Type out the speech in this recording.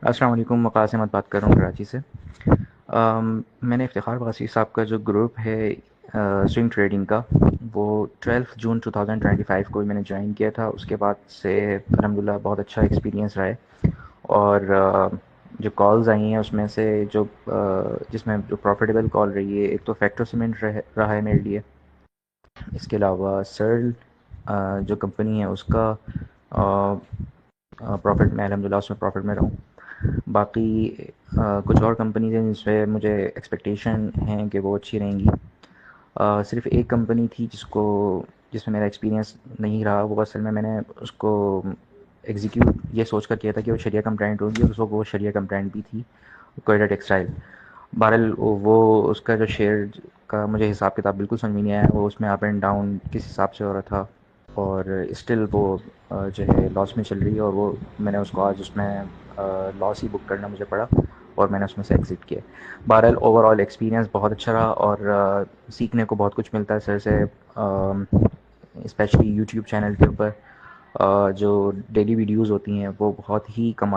السلام علیکم، وقاص احمد بات کر رہا ہوں کراچی سے۔ میں نے افتخار باسی صاحب کا جو گروپ ہے سوئنگ ٹریڈنگ کا، وہ 12 جون 2025 کو میں نے جوائن کیا تھا۔ اس کے بعد سے الحمدللہ بہت اچھا ایکسپیرینس رہا ہے، اور جو کالز آئی ہیں اس میں سے جس میں جو پروفیٹیبل کال رہی ہے، ایک تو فیکٹر سیمنٹ رہا ہے میرے لیے۔ اس کے علاوہ سرل جو کمپنی ہے اس کا پروفٹ، میں الحمدللہ اس میں پروفٹ میں رہوں۔ باقی کچھ اور کمپنیز ہیں جس پہ مجھے ایکسپیکٹیشن ہیں کہ وہ اچھی رہیں گی۔ صرف ایک کمپنی تھی جس میں میرا ایکسپیرینس نہیں رہا، وہ اصل میں نے اس کو ایگزیکیوٹ یہ سوچ کر کیا تھا کہ وہ شریعہ کمپلائنٹ ہوگی، اور اس وقت وہ شریعہ کمپلائنٹ بھی تھی، کوئٹہ ٹیکسٹائل۔ بہرحال وہ اس کا جو شیئر کا مجھے حساب کتاب بالکل سمجھ میں نہیں آیا، وہ اس میں اپ اینڈ ڈاؤن کس حساب سے ہو رہا تھا، اور اسٹل وہ جو ہے لاس میں چل رہی ہے، اور وہ میں نے اس کو آج اس میں لاس ہی بک کرنا مجھے پڑا، اور میں نے اس میں سے ایگزٹ کیا۔ بہرحال اوور آل ایکسپیرینس بہت اچھا رہا، اور سیکھنے کو بہت کچھ ملتا ہے سر سے، اسپیشلی یوٹیوب چینل کے اوپر جو ڈیلی ویڈیوز ہوتی ہیں وہ بہت ہی کمال